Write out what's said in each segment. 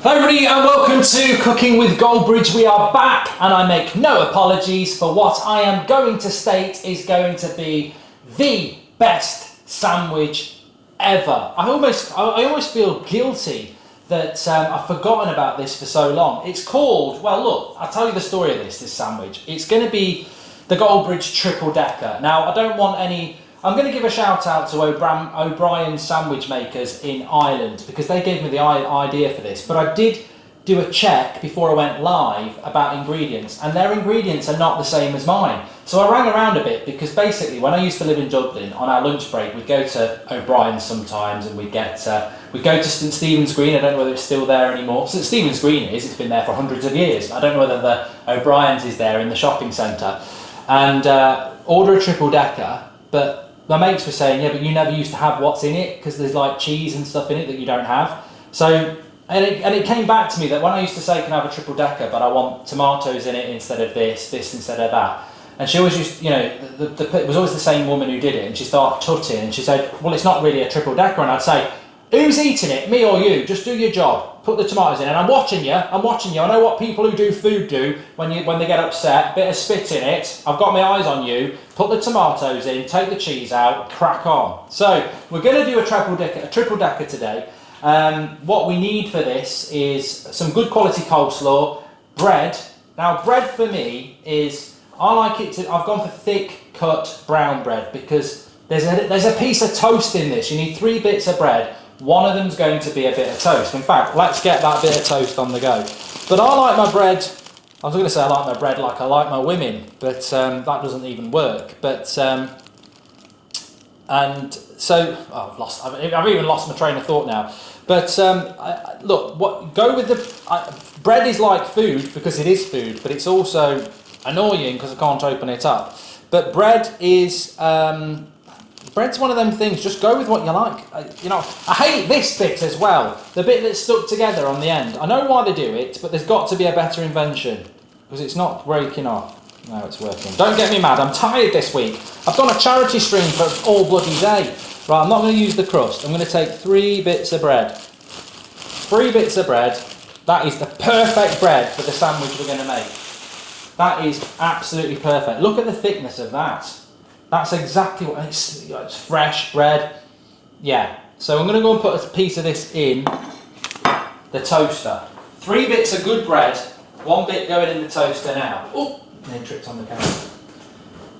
Hello everybody and welcome to Cooking with Goldbridge. We are back and I make no apologies for what I am going to state is going to be the best sandwich ever. I almost feel guilty that I've forgotten about this for so long. It's called, well look, I'll tell you the story of this sandwich. It's going to be the Goldbridge triple decker. Now I don't want any, I'm going to give a shout out to O'Brien's sandwich makers in Ireland because they gave me the idea for this, but I did do a check before I went live about ingredients and their ingredients are not the same as mine. So I rang around a bit because basically when I used to live in Dublin, on our lunch break we'd go to O'Brien's sometimes and we'd go to St Stephen's Green. I don't know whether it's still there anymore. St Stephen's Green it's been there for hundreds of years. I don't know whether the O'Brien's is there in the shopping centre, and order a triple decker, but my mates were saying, yeah, but you never used to have what's in it because there's like cheese and stuff in it that you don't have. So, and it came back to me that when I used to say, can I have a triple decker, but I want tomatoes in it instead of this instead of that. And she always used, you know, it was always the same woman who did it, and she started tutting and she said, well, it's not really a triple decker. And I'd say, who's eating it, me or you? Just do your job. Put the tomatoes in, and I'm watching you. I know what people who do food do when they get upset. Bit of spit in it. I've got my eyes on you. Put the tomatoes in, take the cheese out, crack on. So we're going to do a triple decker today. What we need for this is some good quality coleslaw, bread. Now bread for me is, I've gone for thick cut brown bread because there's a piece of toast in this. You need 3 bits of bread. One of them's going to be a bit of toast. In fact, let's get that bit of toast on the go. But I like my bread, I was going to say I like my bread like I like my women, but that doesn't even work. But, and so, I've even lost my train of thought now. But look, go with the, bread is like food because it is food, but it's also annoying because I can't open it up. But bread is, bread's one of them things, just go with what you like. You know, I hate this bit as well, the bit that's stuck together on the end. I know why they do it, but there's got to be a better invention, because it's not breaking off. No, it's working. Don't get me mad, I'm tired this week. I've done a charity stream for all bloody day. Right, I'm not going to use the crust, I'm going to take 3 bits of bread. 3 bits of bread, that is the perfect bread for the sandwich we're going to make. That is absolutely perfect. Look at the thickness of that. That's exactly what it's fresh bread. Yeah. So I'm going to go and put a piece of this in the toaster. 3 bits of good bread, 1 bit going in the toaster now. Oh, nearly tripped on the camera.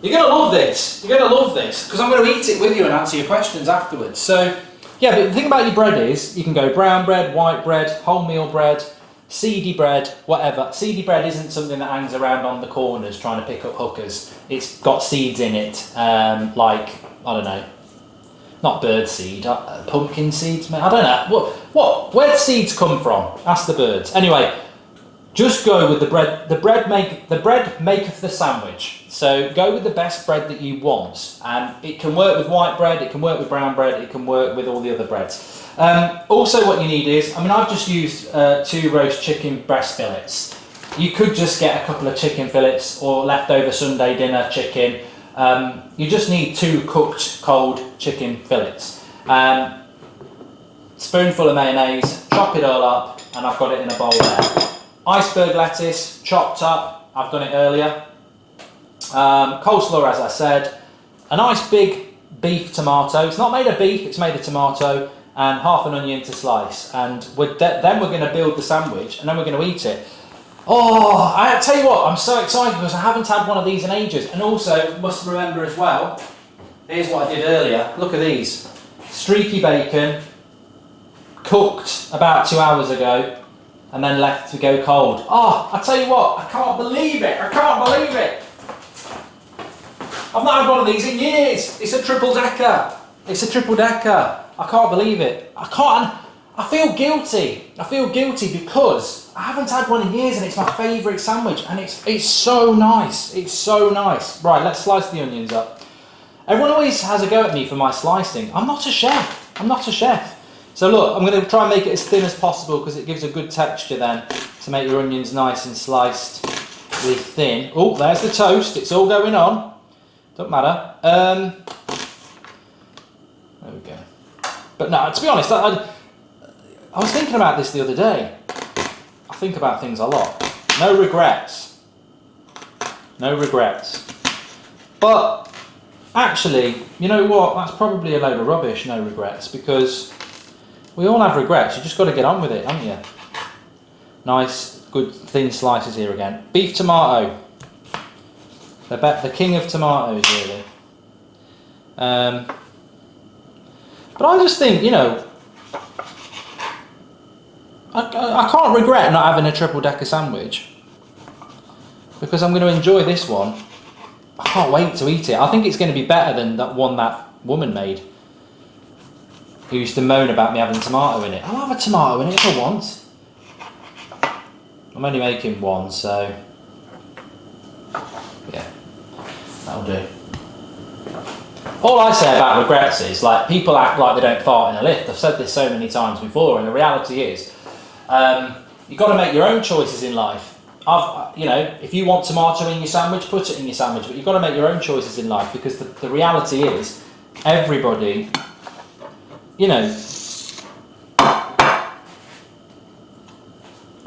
You're going to love this. You're going to love this because I'm going to eat it with you and answer your questions afterwards. So, yeah, but the thing about your bread is you can go brown bread, white bread, wholemeal bread, seedy bread, whatever. Seedy bread isn't something that hangs around on the corners trying to pick up hookers. It's got seeds in it, like, I don't know, not bird seed, pumpkin seeds, I don't know. Where do seeds come from? Ask the birds. Anyway, just go with the bread. The bread maketh the sandwich. So go with the best bread that you want. And it can work with white bread, it can work with brown bread, it can work with all the other breads. Also what you need is, I've just used 2 roast chicken breast fillets. You could just get a couple of chicken fillets or leftover Sunday dinner chicken. You just need 2 cooked cold chicken fillets. Spoonful of mayonnaise, chop it all up, and I've got it in a bowl there. Iceburg lettuce, chopped up, I've done it earlier. Coleslaw, as I said. A nice big beef tomato. It's not made of beef, it's made of tomato. And half an onion to slice, and then we're going to build the sandwich, and then we're going to eat it. Oh, I tell you what, I'm so excited because I haven't had one of these in ages, and also must remember as well. Here's what I did earlier. Look at these, streaky bacon, cooked about 2 hours ago, and then left to go cold. Oh, I tell you what, I can't believe it. I can't believe it. I've not had one of these in years. It's a triple decker. It's a triple decker. I can't believe it. I feel guilty. I feel guilty because I haven't had one in years and it's my favourite sandwich and it's so nice. It's so nice. Right, let's slice the onions up. Everyone always has a go at me for my slicing. I'm not a chef. I'm not a chef. So look, I'm going to try and make it as thin as possible because it gives a good texture then to make your onions nice and sliced really thin. Oh, there's the toast. It's all going on. Don't matter. There we go. But no, to be honest, I was thinking about this the other day. I think about things a lot. No regrets. No regrets. But actually, you know what? That's probably a load of rubbish, no regrets, because we all have regrets. You just got to get on with it, haven't you? Nice, good thin slices here again. Beef tomato. The king of tomatoes, really. But I just think, you know, I can't regret not having a triple decker sandwich, because I'm going to enjoy this one. I can't wait to eat it. I think it's going to be better than that one that woman made, who used to moan about me having tomato in it. I'll have a tomato in it if I want. I'm only making one, so yeah, that'll do. All I say about regrets is, like, people act like they don't fart in a lift. I've said this so many times before, and the reality is, you've got to make your own choices in life. You know, if you want tomato in your sandwich, put it in your sandwich, but you've got to make your own choices in life, because the reality is, everybody, you know,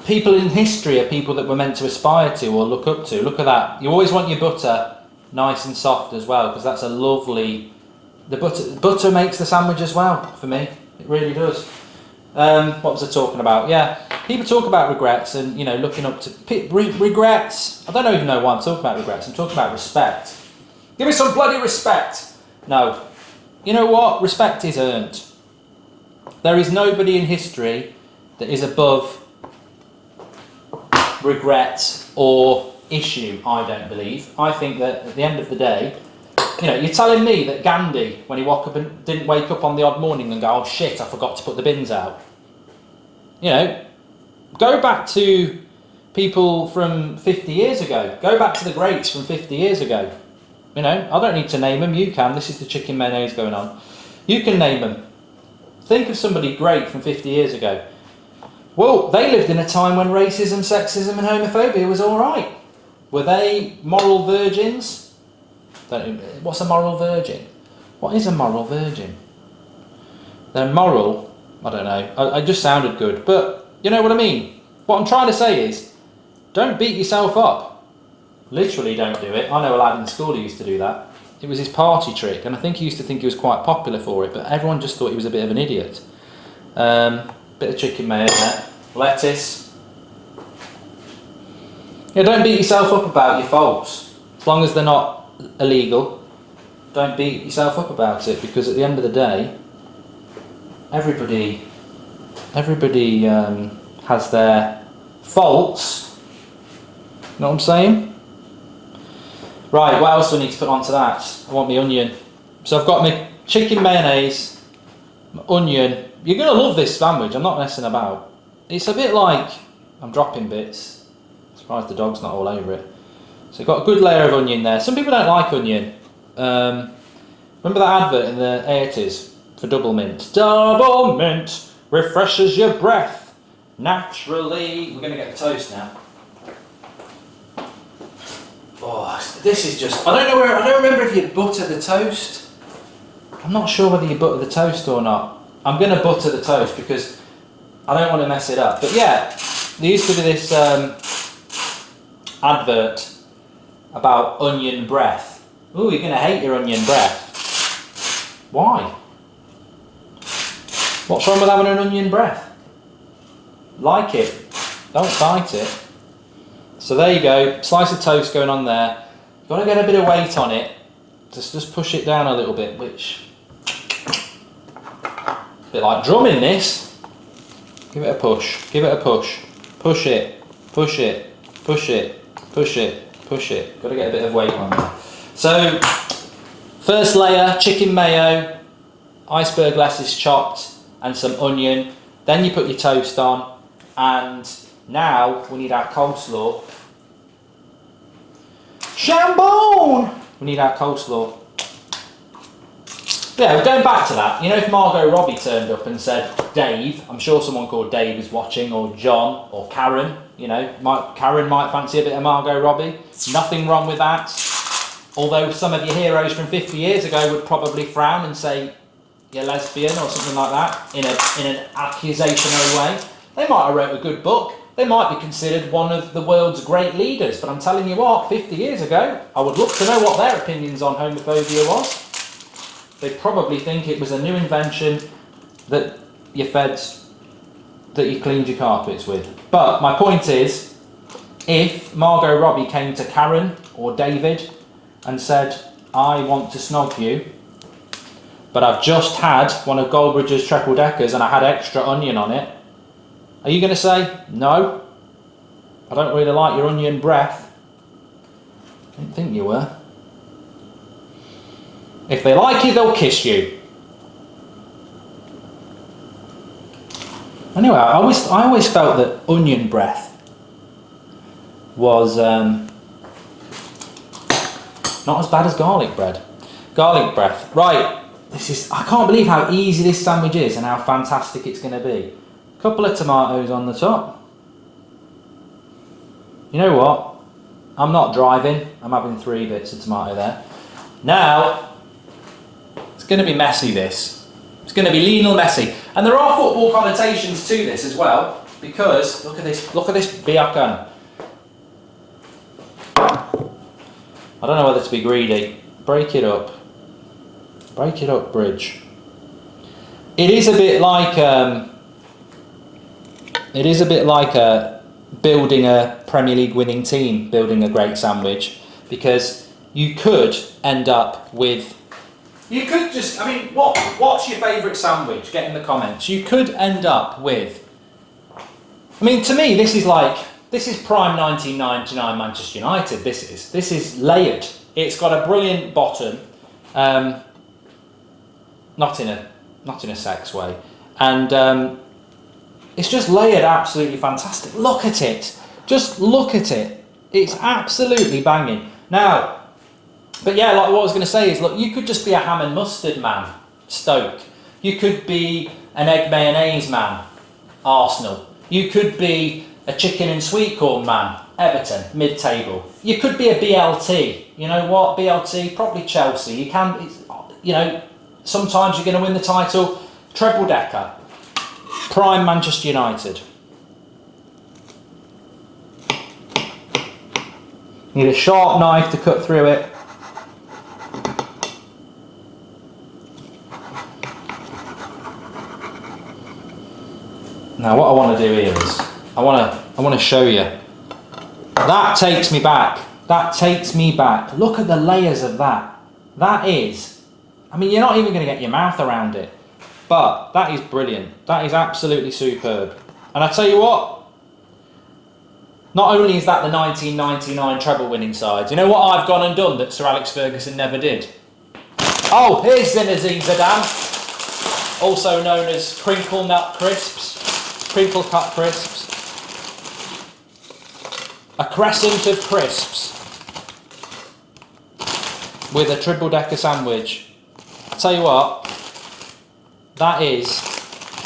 people in history are people that we're meant to aspire to or look up to. Look at that. You always want your butter nice and soft as well, because that's a lovely... The butter makes the sandwich as well, for me. It really does. What was I talking about? Yeah, people talk about regrets and, you know, looking up to... regrets. I don't even know why I'm talking about regrets. I'm talking about respect. Give me some bloody respect. No. You know what? Respect is earned. There is nobody in history that is above regret or issue, I don't believe. I think that at the end of the day, you know, you're telling me that Gandhi, when he woke up and didn't wake up on the odd morning and go, oh shit, I forgot to put the bins out. You know, go back to people from 50 years ago. Go back to the greats from 50 years ago. You know, I don't need to name them, you can. This is the chicken mayonnaise going on. You can name them. Think of somebody great from 50 years ago. Well, they lived in a time when racism, sexism and homophobia was alright. Were they moral virgins? What's a moral virgin? What is a moral virgin? They're moral. I don't know. I just sounded good. But you know what I mean? What I'm trying to say is, don't beat yourself up. Literally don't do it. I know a lad in school who used to do that. It was his party trick, and I think he used to think he was quite popular for it, but everyone just thought he was a bit of an idiot. Bit of chicken mayo there. Lettuce. Yeah, don't beat yourself up about your faults. As long as they're not illegal, don't beat yourself up about it, because at the end of the day, everybody has their faults. You know what I'm saying? Right, what else do I need to put onto that? I want my onion. So I've got my chicken mayonnaise, my onion. You're going to love this sandwich, I'm not messing about. It's a bit like, I'm dropping bits. Surprised the dog's not all over it. So got a good layer of onion there. Some people don't like onion. Remember that advert in the 80s for double mint? Double mint refreshes your breath naturally. We're going to get the toast now. Oh, this is just... I don't remember if you butter the toast. I'm not sure whether you butter the toast or not. I'm going to butter the toast because I don't want to mess it up. But yeah, there used to be this advert about onion breath. Ooh, you're going to hate your onion breath. Why? What's wrong with having an onion breath? Like it. Don't fight it. So there you go. Slice of toast going on there. You've got to get a bit of weight on it. Just push it down a little bit, which... a bit like drumming this. Give it a push. Give it a push. Push it. Push it. Push it. Push it. Push it. Got to get a bit of weight on there. So, first layer, chicken mayo, iceberg lettuce chopped, and some onion. Then you put your toast on, and now we need our coleslaw. Chambon! We need our coleslaw. Yeah, going back to that, you know, if Margot Robbie turned up and said, Dave, I'm sure someone called Dave is watching, or John, or Karen, you know, Karen might fancy a bit of Margot Robbie. Nothing wrong with that. Although some of your heroes from 50 years ago would probably frown and say, you're lesbian or something like that, in an accusational way. They might have wrote a good book. They might be considered one of the world's great leaders. But I'm telling you what, 50 years ago, I would love to know what their opinions on homophobia was. They'd probably think it was a new invention that you fed, that you cleaned your carpets with. But my point is, if Margot Robbie came to Karen or David and said, I want to snog you, but I've just had one of Goldbridge's triple deckers and I had extra onion on it, are you going to say, no, I don't really like your onion breath? I didn't think you were. If they like you, they'll kiss you. Anyway, I always felt that onion breath was not as bad as garlic bread. Garlic breath. Right, I can't believe how easy this sandwich is and how fantastic it's going to be. Couple of tomatoes on the top. You know what? I'm not driving. I'm having 3 bits of tomato there. Now, it's going to be messy, this. It's going to be lean or messy. And there are football connotations to this as well, because look at this biakan. I don't know whether to be greedy. Break it up. Break it up, Bridge. It is a bit like building a Premier League winning team, building a great sandwich, because you could end up with. You could just. I mean, what's your favourite sandwich? Get in the comments. You could end up with. I mean, to me, this is prime 1999 Manchester United. This is layered. It's got a brilliant bottom, not in a sex way, and it's just layered absolutely fantastic. Look at it. Just look at it. It's absolutely banging. Now, but yeah, like what I was going to say is, look, you could just be a ham and mustard man, Stoke. You could be an egg mayonnaise man, Arsenal. You could be a chicken and sweet corn man, Everton, mid-table. You could be a BLT. You know what? BLT, probably Chelsea. You can, sometimes you're going to win the title. Treble decker. Prime Manchester United. Need a sharp knife to cut through it. Now what I want to do here is, I want to show you. That takes me back. That takes me back. Look at the layers of that. That is, I mean, you're not even going to get your mouth around it. But that is brilliant. That is absolutely superb. And I tell you what, not only is that the 1999 treble winning side, you know what I've gone and done that Sir Alex Ferguson never did? Oh, here's Zinedine Zidane, also known as crinkle cut crisps. A crescent of crisps with a triple decker sandwich. I tell you what, that is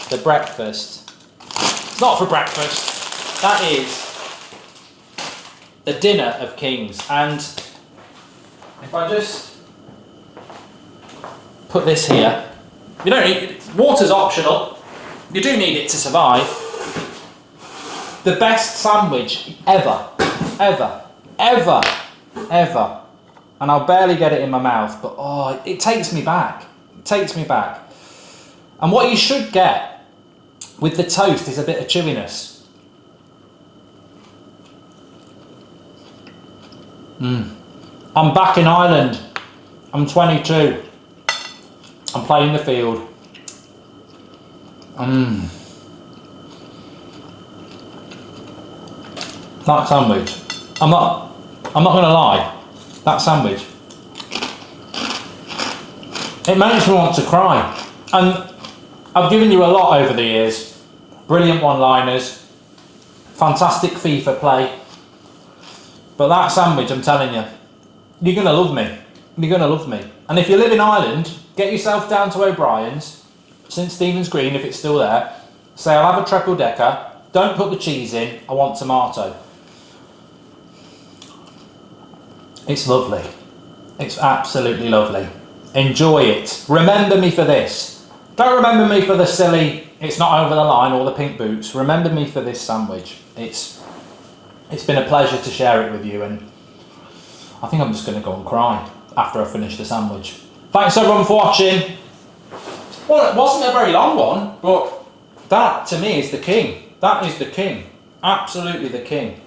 the breakfast. It's not for breakfast. That is the dinner of kings. And if I just put this here, you don't need, water's optional. You do need it to survive. The best sandwich ever. And I'll barely get it in my mouth, but oh, it takes me back. It takes me back. And what you should get with the toast is a bit of chewiness. I'm back in Ireland. I'm 22. I'm playing the field. That sandwich. I'm not gonna lie. That sandwich. It makes me want to cry. And I've given you a lot over the years. Brilliant one-liners, fantastic FIFA play. But that sandwich, I'm telling you, you're going to love me. You're going to love me. And if you live in Ireland, get yourself down to O'Brien's, St Stephen's Green if it's still there. Say, I'll have a triple decker. Don't put the cheese in. I want tomato. It's lovely. It's absolutely lovely. Enjoy it. Remember me for this. Don't remember me for the silly It's not over the line, all the pink boots. Remember me for this sandwich. It's been a pleasure to share it with you, and I think I'm just going to go and cry after I finish the sandwich. Thanks everyone for watching. Well, it wasn't a very long one, but that to me is the king. That is the king. Absolutely the king.